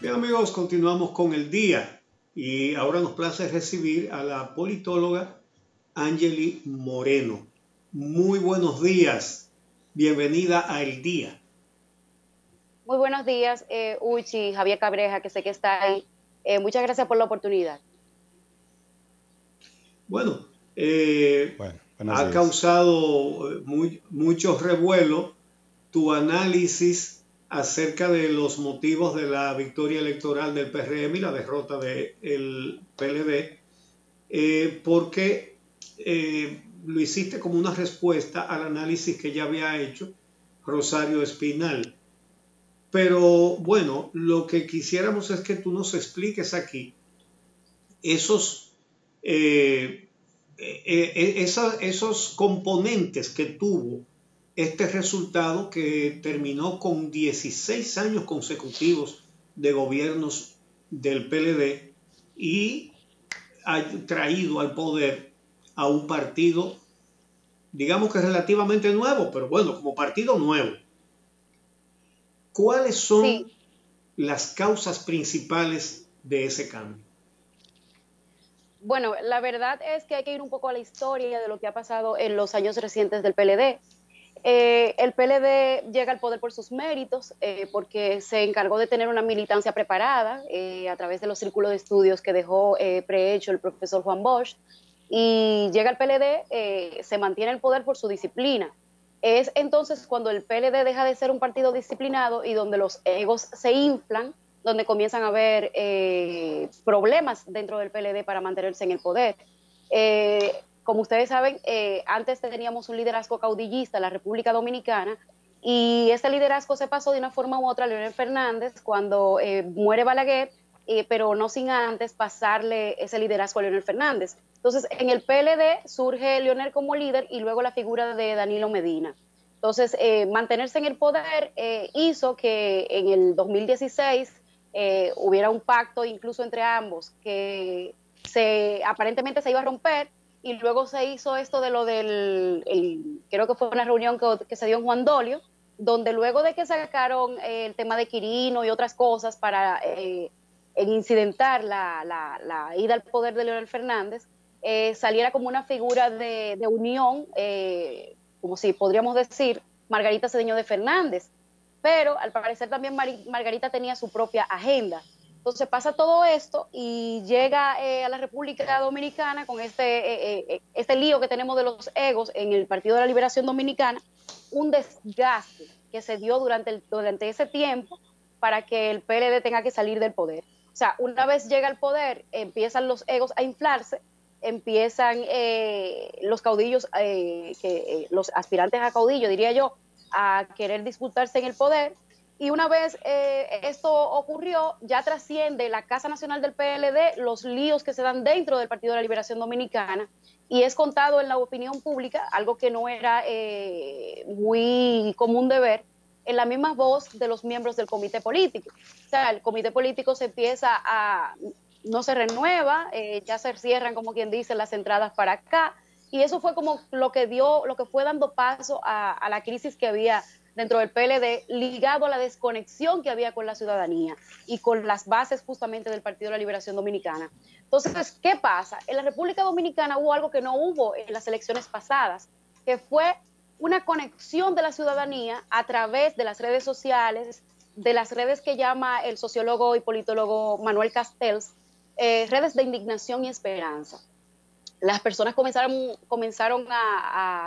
Bien amigos, continuamos con el día y ahora nos place recibir a la politóloga Angely Moreno. Muy buenos días, bienvenida a El Día. Muy buenos días, Uchi, Javier Cabreja, que sé que está ahí. Muchas gracias por la oportunidad. Bueno, buenos ha días. causado mucho revuelo tu análisis acerca de los motivos de la victoria electoral del PRM y la derrota del PLD, porque lo hiciste como una respuesta al análisis que ya había hecho Rosario Espinal. Pero bueno, lo que quisiéramos es que tú nos expliques aquí esos componentes que tuvo este resultado que terminó con 16 años consecutivos de gobiernos del PLD y ha traído al poder a un partido, digamos que relativamente nuevo, pero bueno, como partido nuevo. ¿Cuáles son las causas principales de ese cambio? Bueno, la verdad es que hay que ir un poco a la historia de lo que ha pasado en los años recientes del PLD. El PLD llega al poder por sus méritos, porque se encargó de tener una militancia preparada a través de los círculos de estudios que dejó prehecho el profesor Juan Bosch, y llega al PLD, se mantiene el poder por su disciplina. Es entonces cuando el PLD deja de ser un partido disciplinado y donde los egos se inflan, donde comienzan a haber problemas dentro del PLD para mantenerse en el poder. Como ustedes saben, antes teníamos un liderazgo caudillista en la República Dominicana, y este liderazgo se pasó de una forma u otra a Leonel Fernández cuando muere Balaguer, pero no sin antes pasarle ese liderazgo a Leonel Fernández. Entonces, en el PLD surge Leonel como líder y luego la figura de Danilo Medina. Entonces, mantenerse en el poder hizo que en el 2016 hubiera un pacto incluso entre ambos que aparentemente se iba a romper, y luego se hizo esto de lo creo que fue una reunión que se dio en Juan Dolio, donde luego de que sacaron el tema de Quirino y otras cosas para incidentar la ida al poder de Leonel Fernández, saliera como una figura de unión, como si podríamos decir Margarita Cedeño de Fernández, pero al parecer también Margarita tenía su propia agenda. Entonces pasa todo esto y llega a la República Dominicana con este lío que tenemos de los egos en el Partido de la Liberación Dominicana, un desgaste que se dio durante ese tiempo para que el PLD tenga que salir del poder. O sea, una vez llega al poder, empiezan los egos a inflarse, empiezan los caudillos, los aspirantes a caudillo, diría yo, a querer disputarse en el poder. Y una vez esto ocurrió, ya trasciende la Casa Nacional del PLD los líos que se dan dentro del Partido de la Liberación Dominicana, y es contado en la opinión pública, algo que no era muy común de ver, en la misma voz de los miembros del comité político. O sea, el comité político no se renueva, ya se cierran, como quien dice, las entradas para acá, y eso fue como lo que fue dando paso a la crisis que había dentro del PLD, ligado a la desconexión que había con la ciudadanía y con las bases justamente del Partido de la Liberación Dominicana. Entonces, ¿qué pasa? En la República Dominicana hubo algo que no hubo en las elecciones pasadas, que fue una conexión de la ciudadanía a través de las redes sociales, de las redes que llama el sociólogo y politólogo Manuel Castells, redes de indignación y esperanza. Las personas comenzaron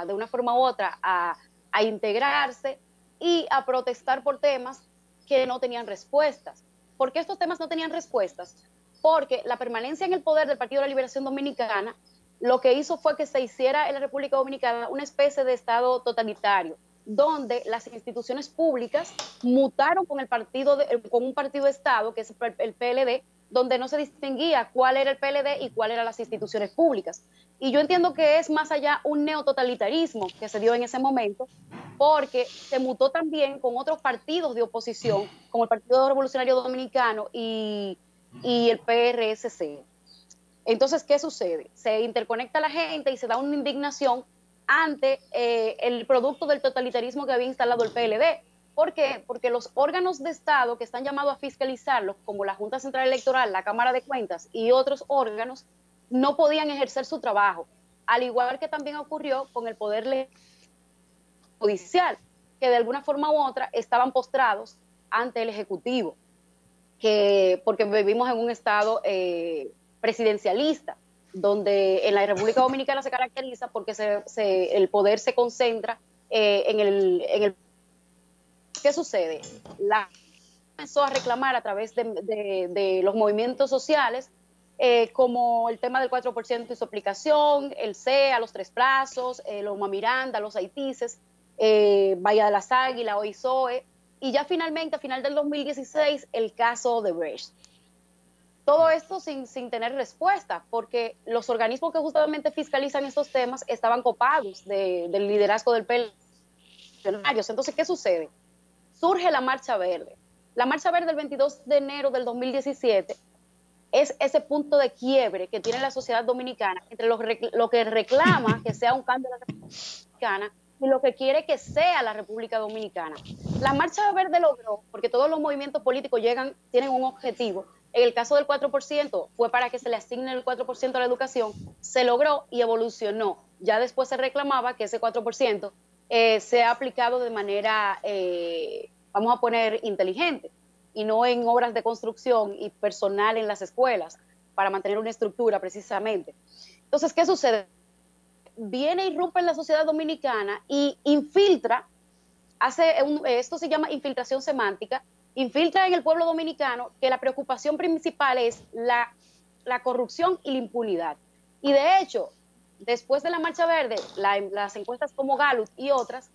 de una forma u otra a integrarse y a protestar por temas que no tenían respuestas. ¿Por qué estos temas no tenían respuestas? Porque la permanencia en el poder del Partido de la Liberación Dominicana lo que hizo fue que se hiciera en la República Dominicana una especie de estado totalitario, donde las instituciones públicas mutaron con un partido de Estado, que es el PLD, donde no se distinguía cuál era el PLD y cuáles eran las instituciones públicas. Y yo entiendo que es más allá un neototalitarismo que se dio en ese momento, porque se mutó también con otros partidos de oposición, como el Partido Revolucionario Dominicano y el PRSC. Entonces, ¿qué sucede? Se interconecta la gente y se da una indignación ante el producto del totalitarismo que había instalado el PLD. ¿Por qué? Porque los órganos de Estado que están llamados a fiscalizarlos, como la Junta Central Electoral, la Cámara de Cuentas y otros órganos, no podían ejercer su trabajo, al igual que también ocurrió con el Poder Judicial, que de alguna forma u otra estaban postrados ante el Ejecutivo, porque vivimos en un Estado presidencialista, donde en la República Dominicana se caracteriza porque el poder se concentra en el. ¿Qué sucede? La comenzó a reclamar a través de los movimientos sociales, como el tema del 4% y su aplicación, el CEA, los 3 plazos, Loma Miranda, los AITICES, Bahía de las Águilas, OISOE, y ya finalmente, a final del 2016, el caso de Brecht. Todo esto sin tener respuesta, porque los organismos que justamente fiscalizan estos temas estaban copados del liderazgo del PLD. Entonces, ¿qué sucede? Surge la Marcha Verde. La Marcha Verde del 22 de enero del 2017 es ese punto de quiebre que tiene la sociedad dominicana entre lo que reclama que sea un cambio de la República Dominicana y lo que quiere que sea la República Dominicana. La Marcha Verde logró, porque todos los movimientos políticos tienen un objetivo. En el caso del 4% fue para que se le asigne el 4% a la educación, se logró y evolucionó. Ya después se reclamaba que ese 4% sea aplicado de manera, vamos a poner, inteligente, y no en obras de construcción y personal en las escuelas, para mantener una estructura precisamente. Entonces, ¿qué sucede? Viene y rompe en la sociedad dominicana y infiltra, esto se llama infiltración semántica, infiltra en el pueblo dominicano que la preocupación principal es la corrupción y la impunidad. Y de hecho, después de la Marcha Verde, las encuestas como Gallup y otras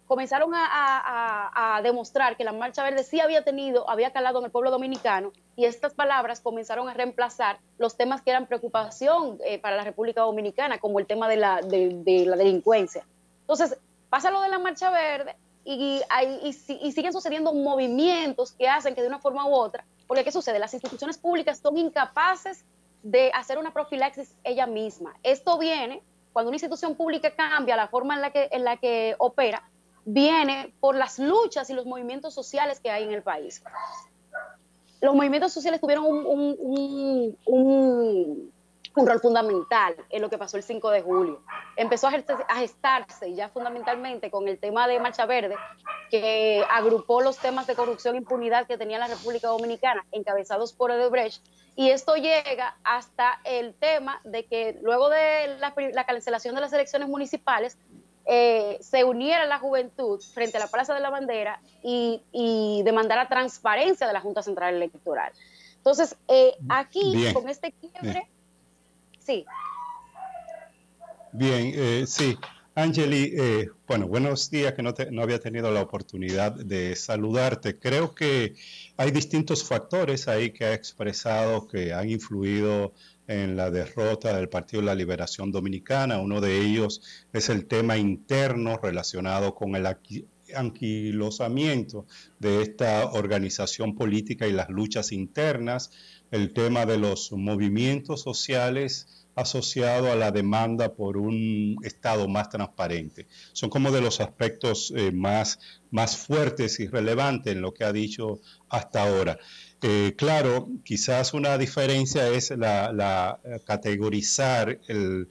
comenzaron a demostrar que la Marcha Verde sí había calado en el pueblo dominicano, y estas palabras comenzaron a reemplazar los temas que eran preocupación para la República Dominicana, como el tema de la delincuencia. Entonces, pasa lo de la Marcha Verde y siguen sucediendo movimientos que hacen que de una forma u otra, porque ¿qué sucede? Las instituciones públicas son incapaces de hacer una profilaxis ella misma. Esto viene cuando una institución pública cambia la forma en la que opera, viene por las luchas y los movimientos sociales que hay en el país. Los movimientos sociales tuvieron un rol fundamental en lo que pasó el 5 de julio. Empezó a gestarse ya fundamentalmente con el tema de Marcha Verde, que agrupó los temas de corrupción e impunidad que tenía la República Dominicana, encabezados por Odebrecht, y esto llega hasta el tema de que luego de la cancelación de las elecciones municipales, se uniera la juventud frente a la Plaza de la Bandera y demandara transparencia de la Junta Central Electoral. Entonces, aquí, bien, con este quiebre, bien. Sí. Bien, sí. Angeli, bueno, buenos días, que no había tenido la oportunidad de saludarte. Creo que hay distintos factores ahí que ha expresado que han influido en la derrota del Partido de la Liberación Dominicana. Uno de ellos es el tema interno relacionado con el anquilosamiento de esta organización política y las luchas internas, el tema de los movimientos sociales asociado a la demanda por un Estado más transparente. Son como de los aspectos más fuertes y relevantes en lo que ha dicho hasta ahora. Claro, quizás una diferencia es la categorizar el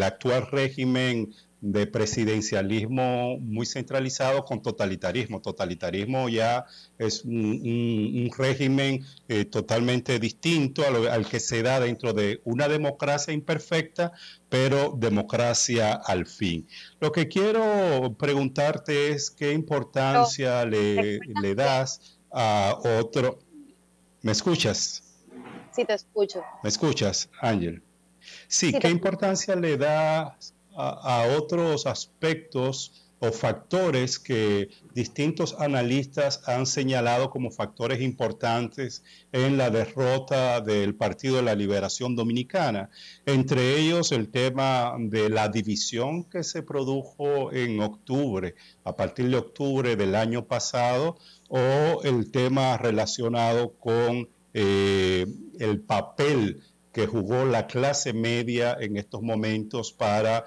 actual régimen de presidencialismo muy centralizado con totalitarismo. Totalitarismo ya es un régimen totalmente distinto al que se da dentro de una democracia imperfecta, pero democracia al fin. Lo que quiero preguntarte es qué importancia le das a otro. ¿Me escuchas? Sí, te escucho. ¿Me escuchas, Ángel? Sí, ¿qué importancia le das a otros aspectos o factores que distintos analistas han señalado como factores importantes en la derrota del Partido de la Liberación Dominicana? Entre ellos el tema de la división que se produjo en octubre, a partir de octubre del año pasado, o el tema relacionado con el papel que jugó la clase media en estos momentos para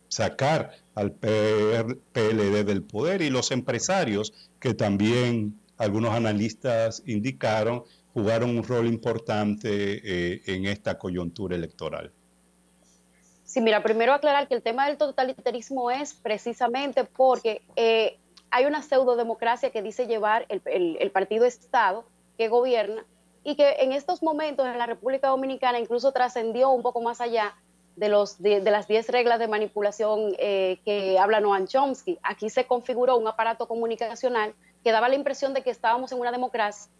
sacar al PLD del poder, y los empresarios, que también algunos analistas indicaron, jugaron un rol importante en esta coyuntura electoral. Sí, mira, primero aclarar que el tema del totalitarismo es precisamente porque hay una pseudodemocracia que dice llevar el partido Estado que gobierna, y que en estos momentos en la República Dominicana incluso trascendió un poco más allá de las 10 reglas de manipulación que habla Noam Chomsky. Aquí se configuró un aparato comunicacional que daba la impresión de que estábamos en una democracia.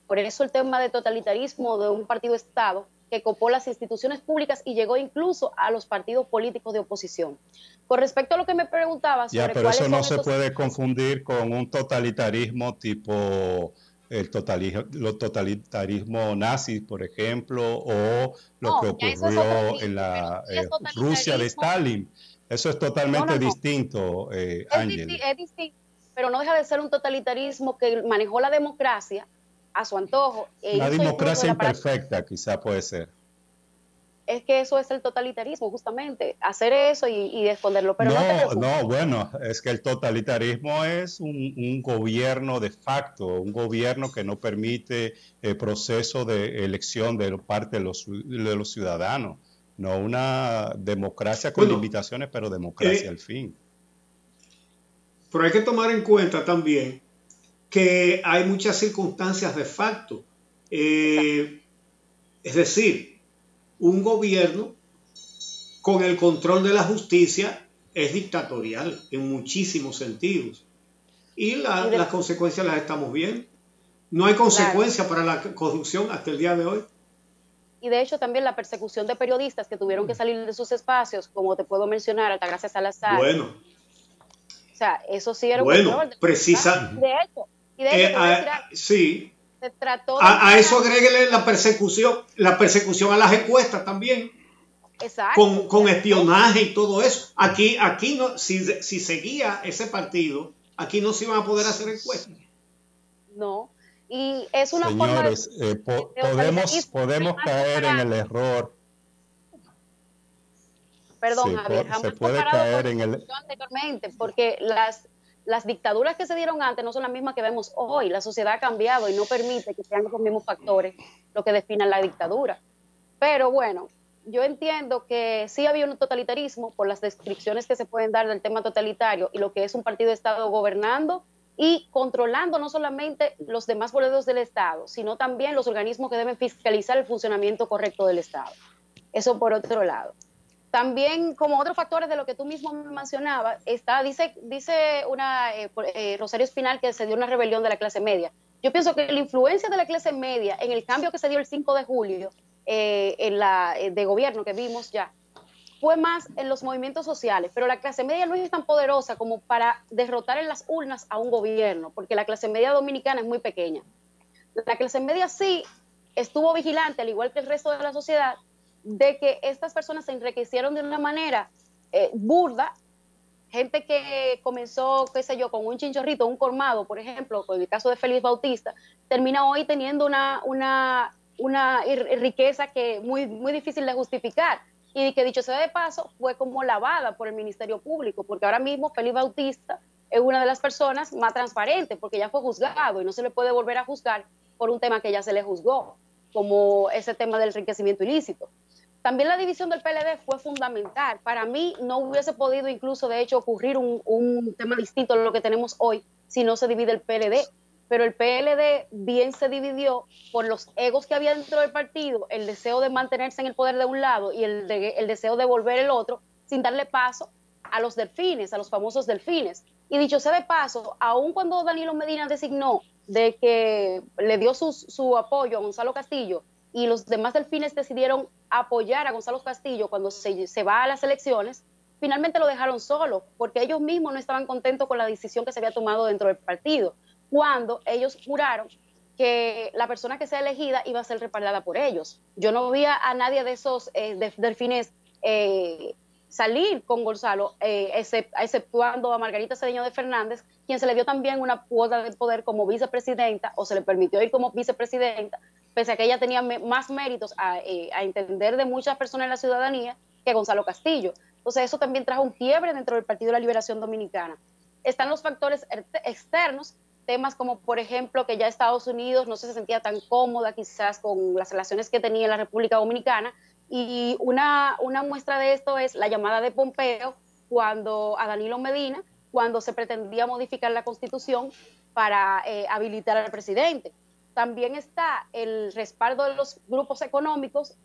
Por eso el tema de totalitarismo de un partido Estado que copó las instituciones públicas y llegó incluso a los partidos políticos de oposición. Con respecto a lo que me preguntabas sobre pero eso no se puede confundir con un totalitarismo tipo los totalitarismo nazi, por ejemplo, o lo que ocurrió en la Rusia de Stalin. Eso es totalmente distinto, Ángel. Es distinto, pero no deja de ser un totalitarismo que manejó la democracia a su antojo. Una democracia imperfecta, quizá puede ser. Es que eso es el totalitarismo, justamente, hacer eso y esconderlo. Pero no, bueno, es que el totalitarismo es un gobierno de facto, un gobierno que no permite el proceso de elección de parte de los ciudadanos, no una democracia con limitaciones, pero democracia al fin. Pero hay que tomar en cuenta también que hay muchas circunstancias de facto. Es decir, un gobierno con el control de la justicia es dictatorial en muchísimos sentidos. Y las consecuencias las estamos viendo. No hay consecuencia para la corrupción hasta el día de hoy. Y de hecho también la persecución de periodistas que tuvieron que salir de sus espacios, como te puedo mencionar, Altagracia Salazar. Bueno. O sea, eso sí era un control. Precisa. De hecho, sí. Se trató a eso agréguele la persecución a las encuestas también. Exacto. Con espionaje y todo eso. Aquí no, si seguía ese partido, aquí no se iban a poder hacer encuestas. No. Y es una Señores, podemos caer en el error. Perdón, Javier, se puede caer en el anteriormente, porque las dictaduras que se dieron antes no son las mismas que vemos hoy. La sociedad ha cambiado y no permite que sean los mismos factores lo que definan la dictadura. Pero bueno, yo entiendo que sí había un totalitarismo por las descripciones que se pueden dar del tema totalitario y lo que es un partido de Estado gobernando y controlando no solamente los demás boletos del Estado, sino también los organismos que deben fiscalizar el funcionamiento correcto del Estado. Eso por otro lado. También, como otros factores de lo que tú mismo mencionabas, dice Rosario Espinal que se dio una rebelión de la clase media. Yo pienso que la influencia de la clase media en el cambio que se dio el 5 de julio de gobierno que vimos ya, fue más en los movimientos sociales, pero la clase media no es tan poderosa como para derrotar en las urnas a un gobierno, porque la clase media dominicana es muy pequeña. La clase media sí estuvo vigilante, al igual que el resto de la sociedad, de que estas personas se enriquecieron de una manera burda, gente que comenzó, qué sé yo, con un chinchorrito, un colmado, por ejemplo, con el caso de Félix Bautista, termina hoy teniendo una riqueza que muy, muy difícil de justificar, y que dicho sea de paso, fue como lavada por el Ministerio Público, porque ahora mismo Félix Bautista es una de las personas más transparentes, porque ya fue juzgado y no se le puede volver a juzgar por un tema que ya se le juzgó, como ese tema del enriquecimiento ilícito. También la división del PLD fue fundamental. Para mí no hubiese podido incluso, de hecho, ocurrir un tema distinto a lo que tenemos hoy si no se divide el PLD. Pero el PLD bien se dividió por los egos que había dentro del partido, el deseo de mantenerse en el poder de un lado y el deseo de volver el otro, sin darle paso a los delfines, a los famosos delfines. Y dicho sea de paso, aun cuando Danilo Medina designó de que le dio su apoyo a Gonzalo Castillo, y los demás delfines decidieron apoyar a Gonzalo Castillo cuando se va a las elecciones, finalmente lo dejaron solo, porque ellos mismos no estaban contentos con la decisión que se había tomado dentro del partido, cuando ellos juraron que la persona que sea elegida iba a ser respaldada por ellos. Yo no vi a nadie de esos delfines salir con Gonzalo, exceptuando a Margarita Cedeño de Fernández, quien se le dio también una cuota de poder como vicepresidenta, o se le permitió ir como vicepresidenta, pese a que ella tenía más méritos a entender de muchas personas en la ciudadanía que Gonzalo Castillo. Entonces eso también trajo un quiebre dentro del Partido de la Liberación Dominicana. Están los factores externos, temas como, por ejemplo, que ya Estados Unidos no se sentía tan cómoda quizás con las relaciones que tenía en la República Dominicana, y una muestra de esto es la llamada de Pompeo a Danilo Medina, cuando se pretendía modificar la Constitución para habilitar al presidente. También está el respaldo de los grupos económicos,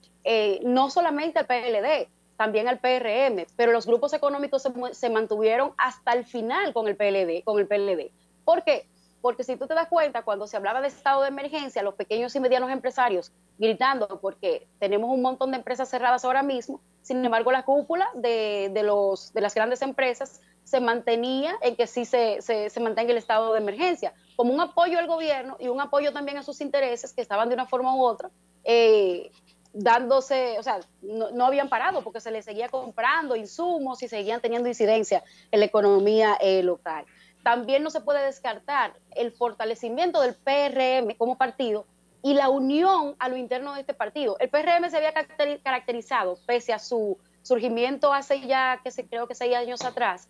no solamente al PLD, también al PRM, pero los grupos económicos se mantuvieron hasta el final con el PLD. ¿Por qué? Porque si tú te das cuenta, cuando se hablaba de estado de emergencia, los pequeños y medianos empresarios gritando porque tenemos un montón de empresas cerradas ahora mismo, sin embargo la cúpula de las grandes empresas se mantenía en que sí se mantenga el estado de emergencia, como un apoyo al gobierno y un apoyo también a sus intereses, que estaban de una forma u otra dándose, o sea, no habían parado porque se les seguía comprando insumos y seguían teniendo incidencia en la economía local. También no se puede descartar el fortalecimiento del PRM como partido y la unión a lo interno de este partido. El PRM se había caracterizado, pese a su surgimiento hace ya, creo que 6 años atrás,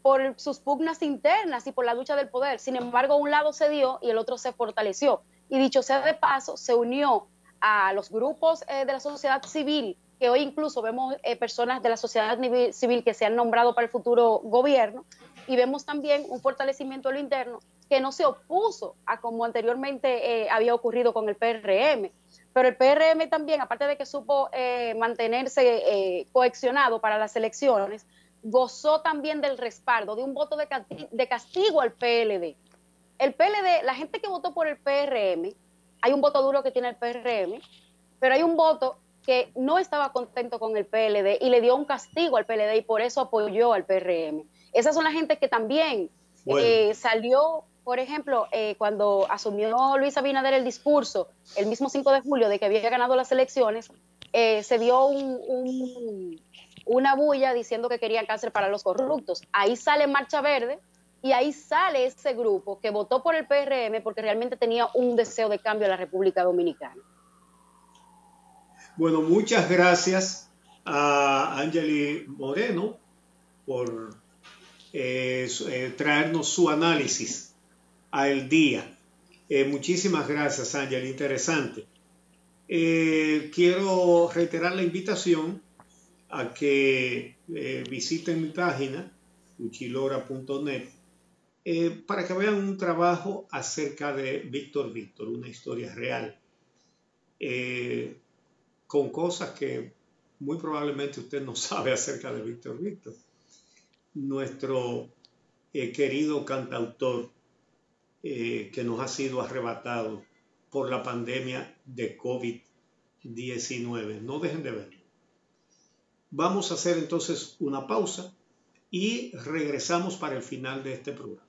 por sus pugnas internas y por la lucha del poder. Sin embargo, un lado cedió y el otro se fortaleció. Y dicho sea de paso, se unió a los grupos de la sociedad civil, que hoy incluso vemos personas de la sociedad civil que se han nombrado para el futuro gobierno, y vemos también un fortalecimiento a lo interno que no se opuso a como anteriormente había ocurrido con el PRM. Pero el PRM también, aparte de que supo mantenerse cohesionado para las elecciones, gozó también del respaldo, de un voto de castigo al PLD. El PLD, la gente que votó por el PRM, hay un voto duro que tiene el PRM, pero hay un voto que no estaba contento con el PLD y le dio un castigo al PLD y por eso apoyó al PRM. Esas son la gente que también salió, por ejemplo, cuando asumió Luis Abinader el discurso, el mismo 5 de julio, de que había ganado las elecciones, se dio una bulla diciendo que querían cárcel para los corruptos. Ahí sale Marcha Verde y ahí sale ese grupo que votó por el PRM porque realmente tenía un deseo de cambio en la República Dominicana. Bueno, muchas gracias a Angeli Moreno por traernos su análisis al día. Muchísimas gracias, Angeli, interesante. Quiero reiterar la invitación a que visiten mi página, uchilora.net, para que vean un trabajo acerca de Víctor, una historia real, con cosas que muy probablemente usted no sabe acerca de Víctor, nuestro querido cantautor que nos ha sido arrebatado por la pandemia de COVID-19. No dejen de verlo. Vamos a hacer entonces una pausa y regresamos para el final de este programa.